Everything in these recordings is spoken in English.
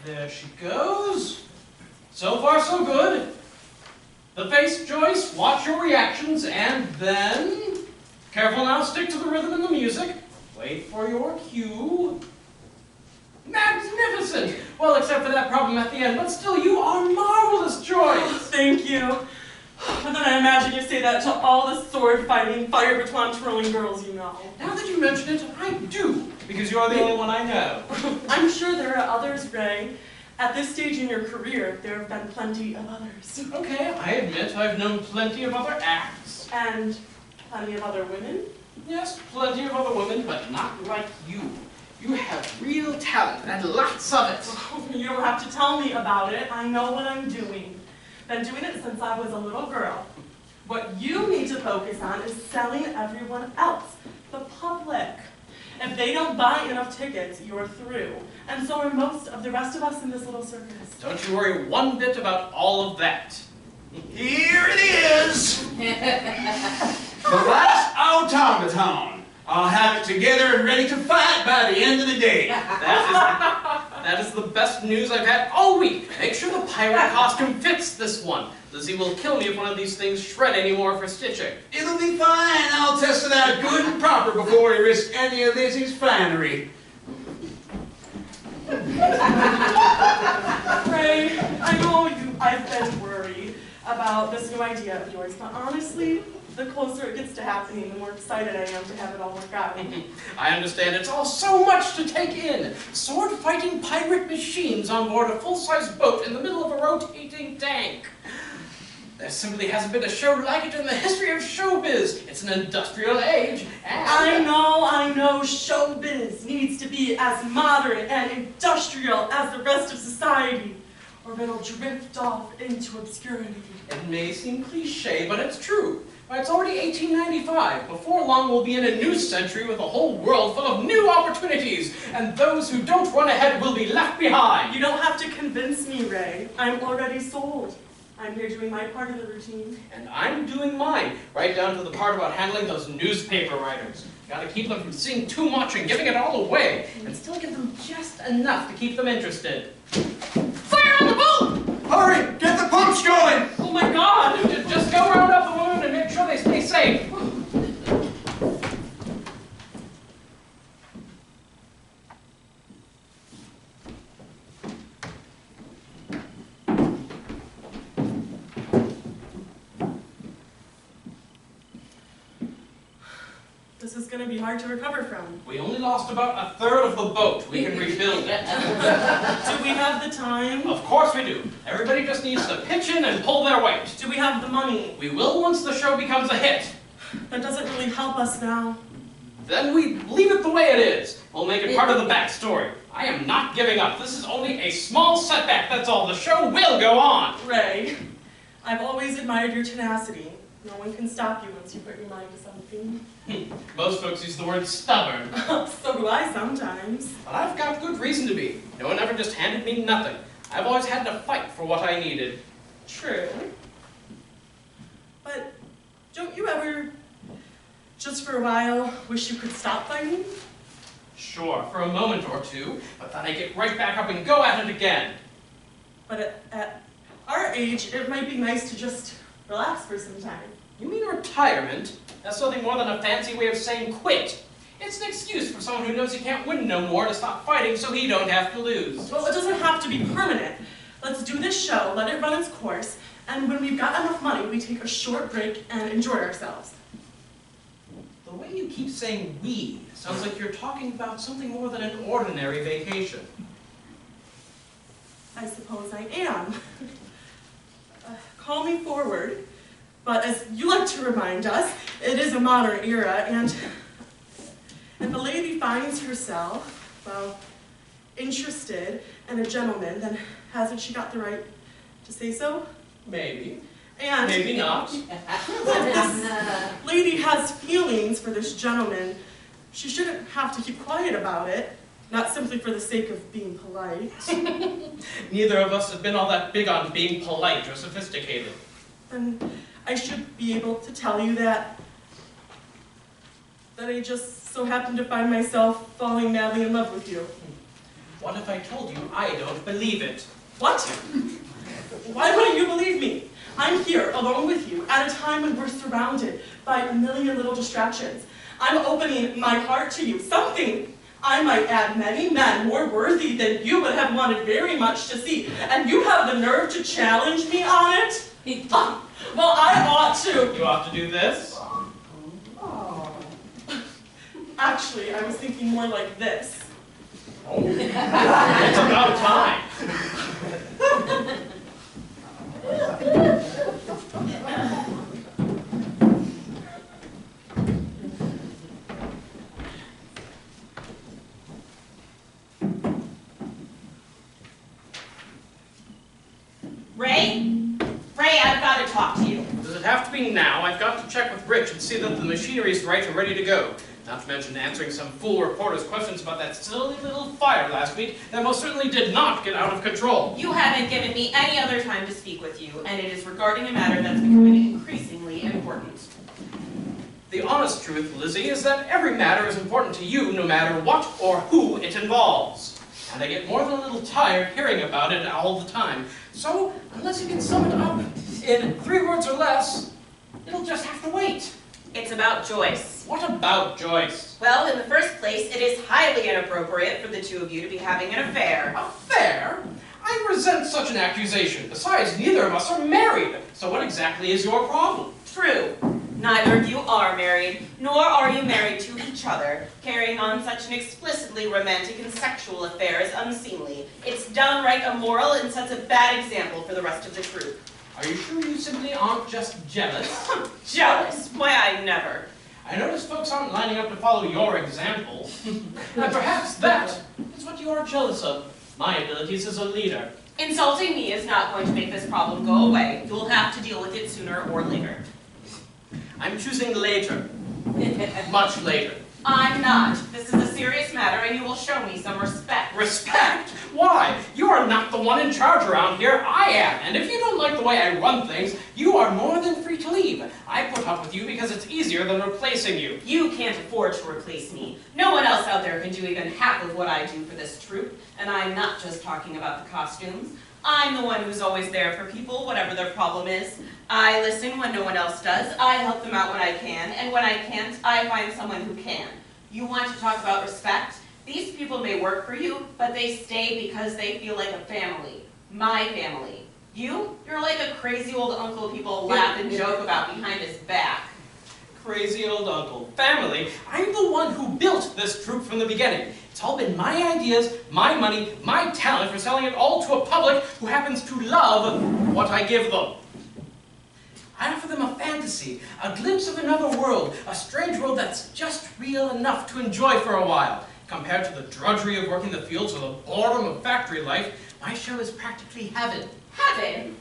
There she goes. So far, so good. The face, Joyce. Watch your reactions, and then... Careful now, stick to the rhythm and the music. Wait for your cue. Magnificent! Well, except for that problem at the end, but still, you are marvelous, Joyce! Oh, thank you. But then I imagine you say that to all the sword-fighting, fire-baton twirling girls you know. Now that you mention it, I do, because you're the only one I know. I'm sure there are others, Ray. At this stage in your career, there have been plenty of others. Okay, I admit I've known plenty of other acts. And plenty of other women? Yes, plenty of other women, but not like you. You have real talent, and lots of it. Oh, you don't have to tell me about it. I know what I'm doing. Been doing it since I was a little girl. What you need to focus on is selling everyone else, the public. If they don't buy enough tickets, you're through. And so are most of the rest of us in this little circus. Don't you worry one bit about all of that. Here it is! The last automaton. I'll have it together and ready to fight by the end of the day. That is the best news I've had all week. Make sure the pirate costume fits this one. Lizzie will kill me if one of these things shred anymore for stitching. It'll be fine. I'll test it out good and proper before we risk any of Lizzie's finery. Ray, I know I've been worried about this new idea of yours, but honestly, the closer it gets to happening, the more excited I am to have it all work out. I understand it's all so much to take in. Sword-fighting pirate machines on board a full-size boat in the middle of a rotating tank. There simply hasn't been a show like it in the history of showbiz. It's an industrial age, and... I know, showbiz needs to be as modern and industrial as the rest of society, or it'll drift off into obscurity. It may seem cliché, but it's true. It's already 1895. Before long, we'll be in a new century with a whole world full of new opportunities, and those who don't run ahead will be left behind. You don't have to convince me, Ray. I'm already sold. I'm here doing my part of the routine. And I'm doing mine, right down to the part about handling those newspaper writers. Gotta keep them from seeing too much and giving it all away, and still give them just enough to keep them interested. Fire on the boat! Hurry! Get the pumps going! Oh my God! Just go round up the women and make sure they stay safe. This is going to be hard to recover from. We only lost about a third of the boat. We can rebuild it. Do we have the time? Of course we do. Everybody just needs to pitch in and pull their weight. Do we have the money? We will once the show becomes a hit. That doesn't really help us now. Then we leave it the way it is. We'll make it part of the backstory. I am not giving up. This is only a small setback, that's all. The show will go on. Ray, I've always admired your tenacity. No one can stop you once you put your mind to something. Most folks use the word stubborn. So do I sometimes. But I've got good reason to be. No one ever just handed me nothing. I've always had to fight for what I needed. True. But don't you ever, just for a while, wish you could stop fighting? Sure, for a moment or two, but then I get right back up and go at it again. But at our age, it might be nice to just relax for some time. You mean retirement? That's nothing more than a fancy way of saying quit. It's an excuse for someone who knows he can't win no more to stop fighting so he don't have to lose. Well, it doesn't have to be permanent. Let's do this show, let it run its course, and when we've got enough money, we take a short break and enjoy ourselves. The way you keep saying we sounds like you're talking about something more than an ordinary vacation. I suppose I am. Call me forward, but as you like to remind us, it is a modern era, and if a lady finds herself, well, interested in a gentleman, then hasn't she got the right to say so? Maybe. And maybe not. If this lady has feelings for this gentleman, she shouldn't have to keep quiet about it, not simply for the sake of being polite. Neither of us have been all that big on being polite or sophisticated. And I should be able to tell you that I just so happened to find myself falling madly in love with you. What if I told you I don't believe it? What? Why wouldn't you believe me? I'm here, alone with you, at a time when we're surrounded by a million little distractions. I'm opening my heart to you, something I might add many men more worthy than you would have wanted very much to see, and you have the nerve to challenge me on it? Well, I ought to. You ought to do this. Actually, I was thinking more like this. Oh, it's about time. Ray, I've got to talk to you. Does it have to be now? I've got to check with Rich and see that the machinery's right and ready to go. Not to mention answering some fool reporter's questions about that silly little fire last week that most certainly did not get out of control. You haven't given me any other time to speak with you, and it is regarding a matter that's becoming increasingly important. The honest truth, Lizzie, is that every matter is important to you no matter what or who it involves. And I get more than a little tired hearing about it all the time. So, unless you can sum it up in 3 words or less, it'll just have to wait. It's about Joyce. What about Joyce? Well, in the first place, it is highly inappropriate for the two of you to be having an affair. Affair? I resent such an accusation. Besides, neither of us are married. So what exactly is your problem? True. Neither of you are married, nor are you married to each other. Carrying on such an explicitly romantic and sexual affair is unseemly. It's downright immoral and sets a bad example for the rest of the troupe. Are you sure you simply aren't just jealous? Jealous? Why, I never. I notice folks aren't lining up to follow your example. And perhaps that is what you are jealous of. My abilities as a leader. Insulting me is not going to make this problem go away. You'll have to deal with it sooner or later. I'm choosing later. Much later. I'm not. This is a serious matter, and you will show me some respect. Respect? Why? You are not the one in charge around here. I am. And if you don't like the way I run things, you are more than free to leave. I put up with you because it's easier than replacing you. You can't afford to replace me. No one else out there can do even half of what I do for this troupe. And I'm not just talking about the costumes. I'm the one who's always there for people, whatever their problem is. I listen when no one else does. I help them out when I can. And when I can't, I find someone who can. You want to talk about respect? These people may work for you, but they stay because they feel like a family. My family. You're like a crazy old uncle people laugh and joke about behind his back. Crazy old uncle. Family? I'm the one who built this troupe from the beginning. It's all been my ideas, my money, my talent for selling it all to a public who happens to love what I give them. I offer them a fantasy, a glimpse of another world, a strange world that's just real enough to enjoy for a while. Compared to the drudgery of working the fields or the boredom of factory life, my show is practically heaven. Heaven?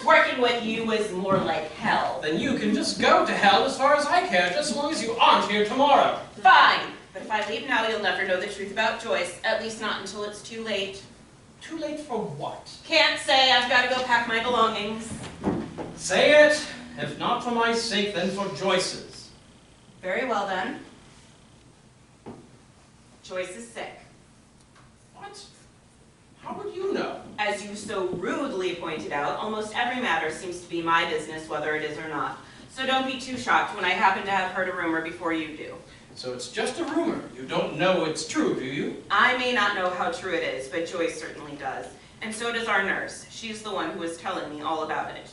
Working with you is more like hell. Then you can just go to hell as far as I care, just as long as you aren't here tomorrow. Fine. But if I leave now, you'll never know the truth about Joyce. At least not until it's too late. Too late for what? Can't say. I've got to go pack my belongings. Say it. If not for my sake, then for Joyce's. Very well, then. Joyce is sick. What? How would you know? As you so rudely pointed out, almost every matter seems to be my business, whether it is or not. So don't be too shocked when I happen to have heard a rumor before you do. So it's just a rumor. You don't know it's true, do you? I may not know how true it is, but Joyce certainly does. And so does our nurse. She's the one who is telling me all about it.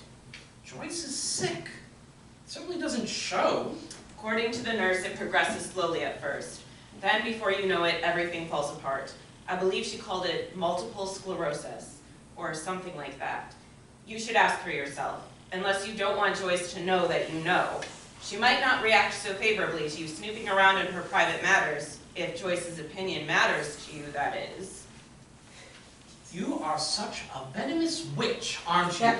Joyce is sick. It certainly doesn't show. According to the nurse, it progresses slowly at first. Then, before you know it, everything falls apart. I believe she called it multiple sclerosis, or something like that. You should ask her yourself, unless you don't want Joyce to know that you know. She might not react so favorably to you snooping around in her private matters, if Joyce's opinion matters to you, that is. You are such a venomous witch, aren't you?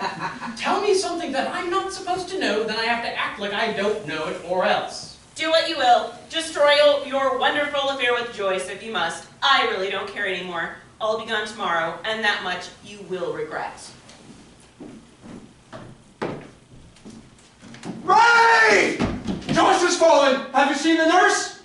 Tell me something that I'm not supposed to know, then I have to act like I don't know it, or else. Do what you will. Destroy your wonderful affair with Joyce if you must. I really don't care anymore. I'll be gone tomorrow, and that much you will regret. Ray! Joyce has fallen! Have you seen the nurse?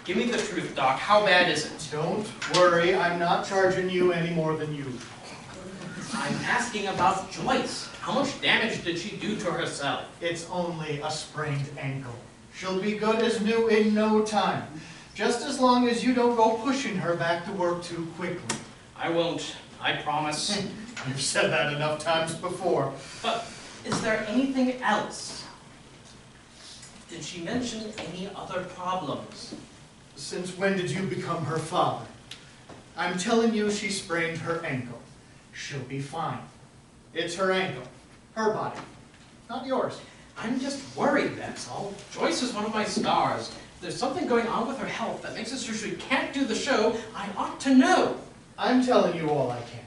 Give me the truth, Doc. How bad is it? Don't worry, I'm not charging you any more than you. I'm asking about Joyce. How much damage did she do to herself? It's only a sprained ankle. She'll be good as new in no time. Just as long as you don't go pushing her back to work too quickly. I won't. I promise. You've said that enough times before. But is there anything else? Did she mention any other problems? Since when did you become her father? I'm telling you she sprained her ankle. She'll be fine. It's her ankle. Her body. Not yours. I'm just worried, that's all. Joyce is one of my stars. If there's something going on with her health that makes it so she can't do the show, I ought to know. I'm telling you all I can.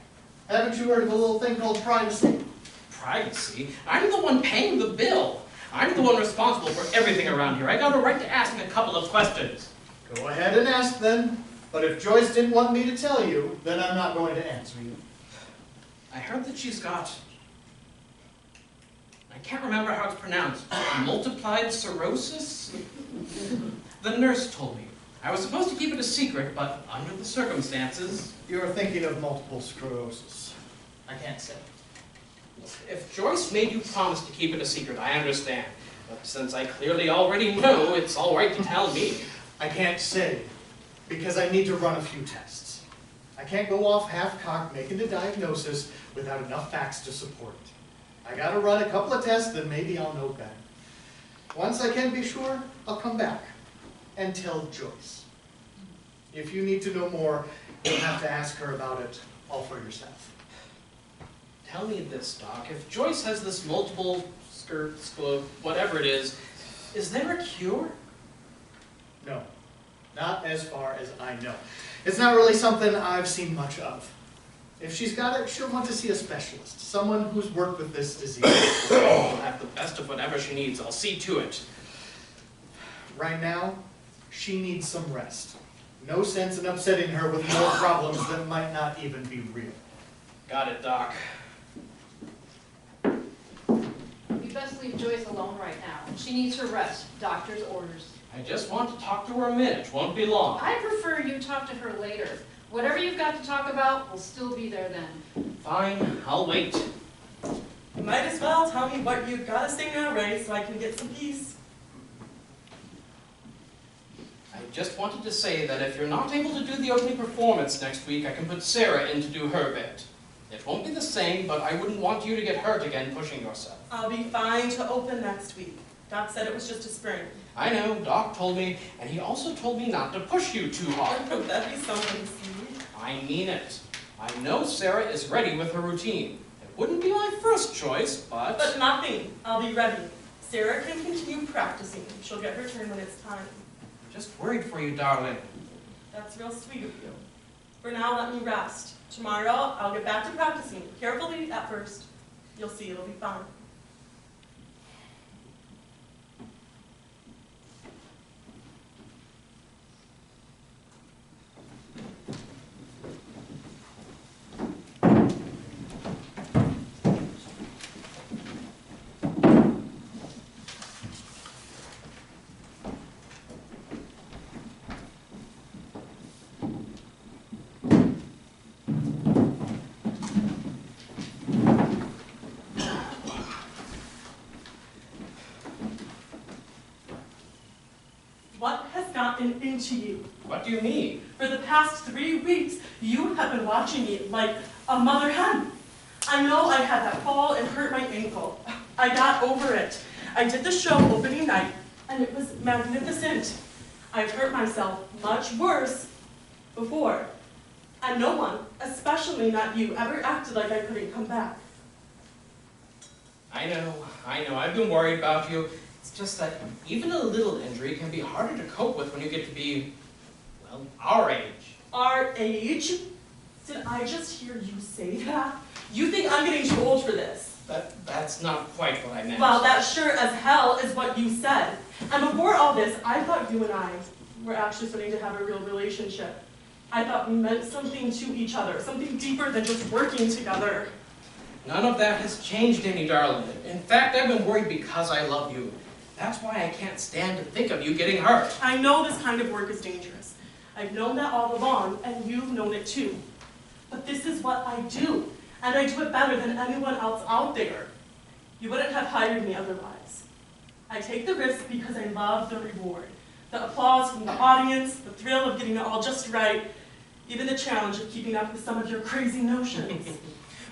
Haven't you heard of a little thing called privacy? Privacy? I'm the one paying the bill. I'm the one responsible for everything around here. I got a right to ask a couple of questions. Go ahead and ask then. But if Joyce didn't want me to tell you, then I'm not going to answer you. I heard that she's got... I can't remember how it's pronounced. Multiplied cirrhosis? The nurse told me. I was supposed to keep it a secret, but under the circumstances... You're thinking of multiple sclerosis. I can't say. If Joyce made you promise to keep it a secret, I understand. But since I clearly already know, it's all right to tell me. I can't say, because I need to run a few tests. I can't go off half-cocked making a diagnosis without enough facts to support it. I gotta run a couple of tests, then maybe I'll know better. Once I can be sure, I'll come back and tell Joyce. If you need to know more, you'll have to ask her about it all for yourself. Tell me this, Doc. If Joyce has this multiple whatever it is there a cure? No, not as far as I know. It's not really something I've seen much of. If she's got it, she'll want to see a specialist, someone who's worked with this disease. I'll have the best of whatever she needs. I'll see to it. Right now, she needs some rest. No sense in upsetting her with more problems that might not even be real. Got it, Doc. You best leave Joyce alone right now. She needs her rest. Doctor's orders. I just want to talk to her a minute. Won't be long. I prefer you talk to her later. Whatever you've got to talk about will still be there then. Fine, I'll wait. You might as well tell me what you've got to say now, Ray, so I can get some peace. I just wanted to say that if you're not able to do the opening performance next week, I can put Sarah in to do her bit. It won't be the same, but I wouldn't want you to get hurt again pushing yourself. I'll be fine to open next week. Doc said it was just a sprain. I know, Doc told me, and he also told me not to push you too hard. That'd be something to see. I mean it. I know Sarah is ready with her routine. It wouldn't be my first choice, but... But nothing. I'll be ready. Sarah can continue practicing. She'll get her turn when it's time. I'm just worried for you, darling. That's real sweet of you. For now, let me rest. Tomorrow, I'll get back to practicing. Carefully at first. You'll see, it'll be fun. What has gotten into you? What do you mean? For the past 3 weeks, you have been watching me like a mother hen. I know I had that fall and hurt my ankle. I got over it. I did the show opening night, and it was magnificent. I've hurt myself much worse before. And no one, especially not you, ever acted like I couldn't come back. I know. I've been worried about you. It's just that even a little injury can be harder to cope with when you get to be, well, our age. Our age? Did I just hear you say that? You think I'm getting too old for this? That's not quite what I meant. Well, that sure as hell is what you said. And before all this, I thought you and I were actually starting to have a real relationship. I thought we meant something to each other, something deeper than just working together. None of that has changed any, darling. In fact, I've been worried because I love you. That's why I can't stand to think of you getting hurt. I know this kind of work is dangerous. I've known that all along, and you've known it too. But this is what I do, and I do it better than anyone else out there. You wouldn't have hired me otherwise. I take the risk because I love the reward. The applause from the audience, the thrill of getting it all just right, even the challenge of keeping up with some of your crazy notions.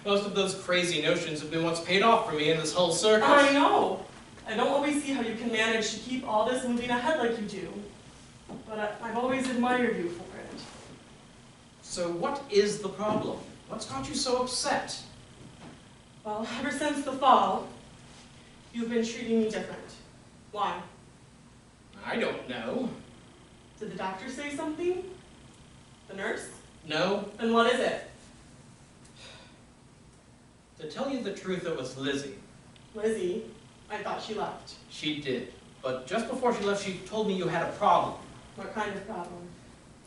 Most of those crazy notions have been what's paid off for me in this whole circus. I know. I don't always see how you can manage to keep all this moving ahead like you do. But I've always admired you for it. So what is the problem? What's got you so upset? Well, ever since the fall, you've been treating me different. Why? I don't know. Did the doctor say something? The nurse? No. Then what is it? To tell you the truth, it was Lizzie. Lizzie, I thought she left. She did. But just before she left, she told me you had a problem. What kind of problem?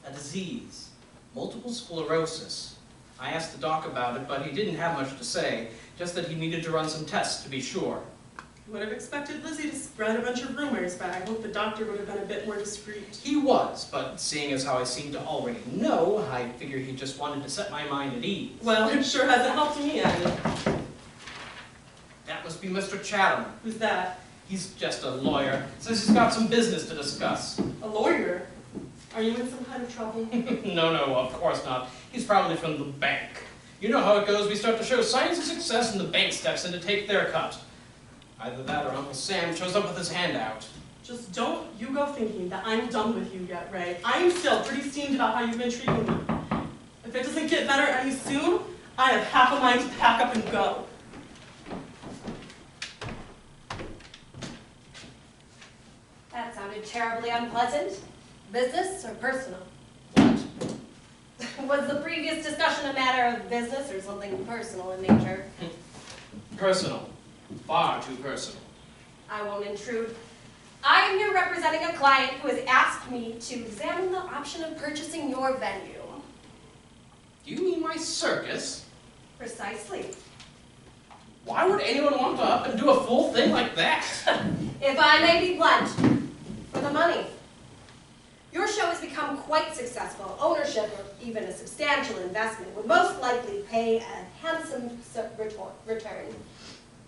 A disease. Multiple sclerosis. I asked the doc about it, but he didn't have much to say, just that he needed to run some tests to be sure. I would have expected Lizzie to spread a bunch of rumors, but I hope the doctor would have been a bit more discreet. He was, but seeing as how I seem to already know, I figured he just wanted to set my mind at ease. Well, it sure hasn't helped me any. That must be Mr. Chatham. Who's that? He's just a lawyer. Says he's got some business to discuss. A lawyer? Are you in some kind of trouble? No, of course not. He's probably from the bank. You know how it goes. We start to show signs of success and the bank steps in to take their cut. Either that or Uncle Sam shows up with his hand out. Just don't you go thinking that I'm done with you yet, Ray. I'm still pretty steamed about how you've been treating me. If it doesn't get better any soon, I have half a mind to pack up and go. That sounded terribly unpleasant. Business or personal? What? Was the previous discussion a matter of business or something personal in nature? Personal. Far too personal. I won't intrude. I am here representing a client who has asked me to examine the option of purchasing your venue. Do you mean my circus? Precisely. Why would anyone want to up and do a full thing like that? If I may be blunt, for the money. Your show has become quite successful. Ownership, or even a substantial investment, would most likely pay a handsome return.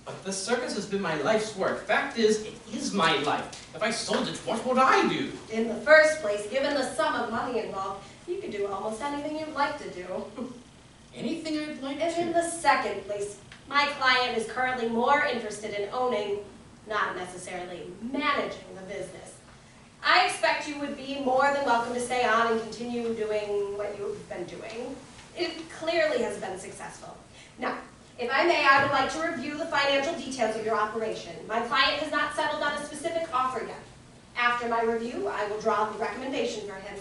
But this circus has been my life's work. Fact is, it is my life. If I sold it, what would I do? In the first place, given the sum of money involved, you could do almost anything you'd like to do. Anything I'd like And in to. the second place, my client is currently more interested in owning, not necessarily managing the business. I expect you would be more than welcome to stay on and continue doing what you've been doing. It clearly has been successful. Now, if I may, I would like to review the financial details of your operation. My client has not settled on a specific offer yet. After my review, I will draw up a recommendation for him.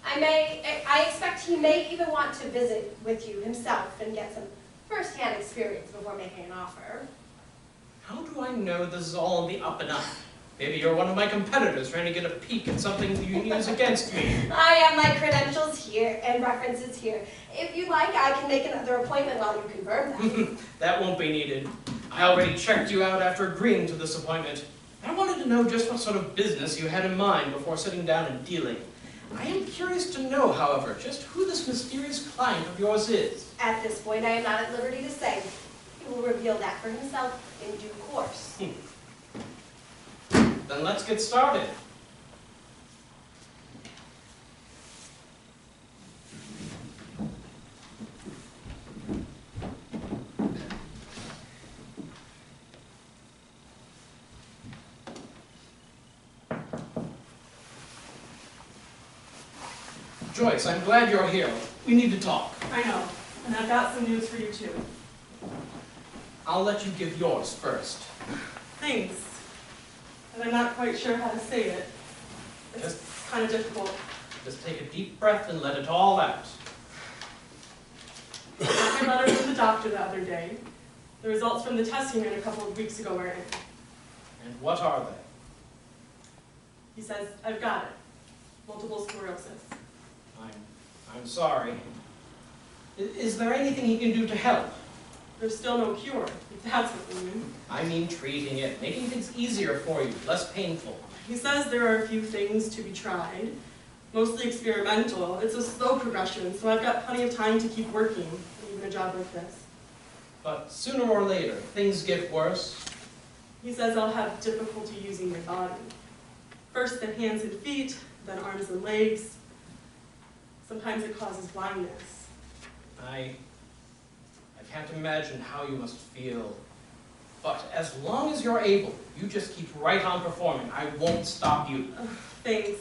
I expect he may even want to visit with you himself and get some first-hand experience before making an offer. How do I know this is all on the up and up? Maybe you're one of my competitors trying to get a peek at something you use against me. I have my credentials here and references here. If you like, I can make another appointment while you confirm them. That won't be needed. I already checked you out after agreeing to this appointment. I wanted to know just what sort of business you had in mind before sitting down and dealing. I am curious to know, however, just who this mysterious client of yours is. At this point, I am not at liberty to say. He will reveal that for himself in due course. Then let's get started. Joyce, I'm glad you're here. We need to talk. I know, and I've got some news for you too. I'll let you give yours first. Thanks. And I'm not quite sure how to say it. It's Just- kind of difficult. Just take a deep breath and let it all out. I got your letter from the doctor the other day. The results from the test he ran a couple of weeks ago are in. And what are they? He says, I've got it. Multiple sclerosis. I'm sorry. Is there anything he can do to help? There's still no cure, if that's what you mean. I mean treating it, making things easier for you, less painful. He says there are a few things to be tried, mostly experimental. It's a slow progression, so I've got plenty of time to keep working, even a job like this. But sooner or later, things get worse. He says I'll have difficulty using my body. First the hands and feet, then arms and legs. Sometimes it causes blindness. I can't imagine how you must feel. But as long as you're able, you just keep right on performing. I won't stop you. Thanks.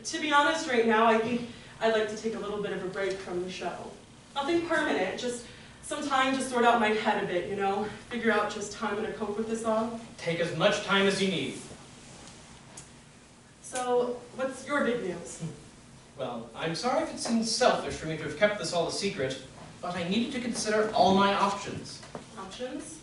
To be honest, right now, I think I'd like to take a little bit of a break from the show. Nothing permanent, just some time to sort out my head a bit, you know? Figure out just how I'm going to cope with this all. Take as much time as you need. So, what's your big news? Well, I'm sorry if it seems selfish for me to have kept this all a secret, but I needed to consider all my options. Options?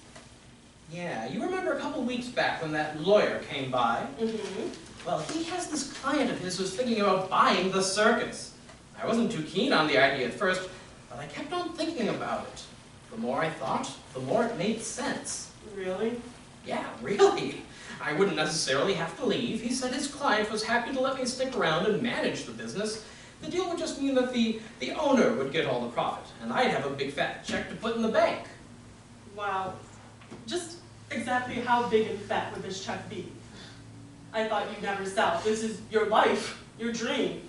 Yeah, you remember a couple weeks back when that lawyer came by? Mm-hmm. Well, he has this client of his who's thinking about buying the circus. I wasn't too keen on the idea at first, but I kept on thinking about it. The more I thought, the more it made sense. Really? Yeah, really. I wouldn't necessarily have to leave. He said his client was happy to let me stick around and manage the business. The deal would just mean that the owner would get all the profit, and I'd have a big fat check to put in the bank. Wow. Just exactly how big and fat would this check be? I thought you'd never sell. This is your life, your dream.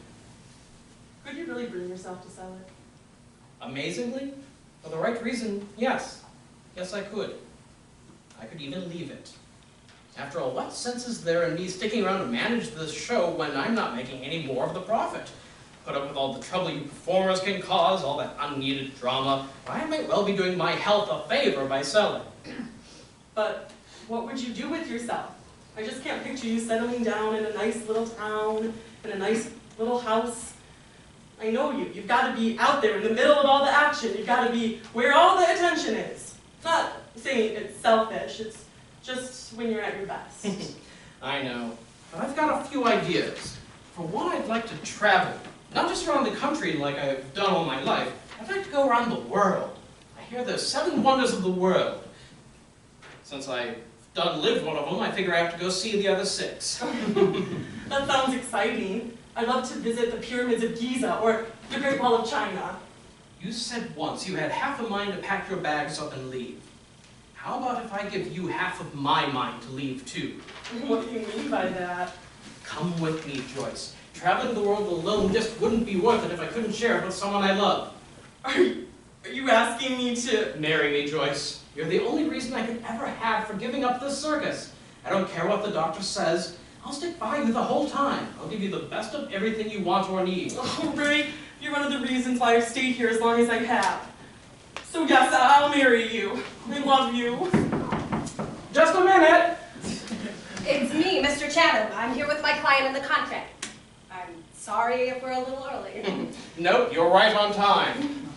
Could you really bring yourself to sell it? Amazingly, for the right reason, yes. Yes, I could. I could even leave it. After all, what sense is there in me sticking around to manage this show when I'm not making any more of the profit? Put up with all the trouble you performers can cause, all that unneeded drama. I might well be doing my health a favor by selling. But what would you do with yourself? I just can't picture you settling down in a nice little town, in a nice little house. I know you. You've got to be out there in the middle of all the action. You've got to be where all the attention is. Not saying it's selfish. It's just when you're at your best. I know, but I've got a few ideas. For one, I'd like to travel. Not just around the country like I've done all my life. I'd like to go around the world. I hear there's 7 wonders of the world. Since I've lived one of them, I figure I have to go see the other 6. That sounds exciting. I'd love to visit the pyramids of Giza or the Great Wall of China. You said once you had half a mind to pack your bags up and leave. How about if I give you half of my mind to leave too? What do you mean by that? Come with me, Joyce. Traveling the world alone just wouldn't be worth it if I couldn't share it with someone I love. Are you asking me to... Marry me, Joyce. You're the only reason I could ever have for giving up this circus. I don't care what the doctor says. I'll stick by you the whole time. I'll give you the best of everything you want or need. Oh, Ray, you're one of the reasons why I've stayed here as long as I have. So yes, I'll marry you. I love you. Just a minute! It's me, Mr. Chatham. I'm here with my client in the contract. I'm sorry if we're a little early. Nope, you're right on time.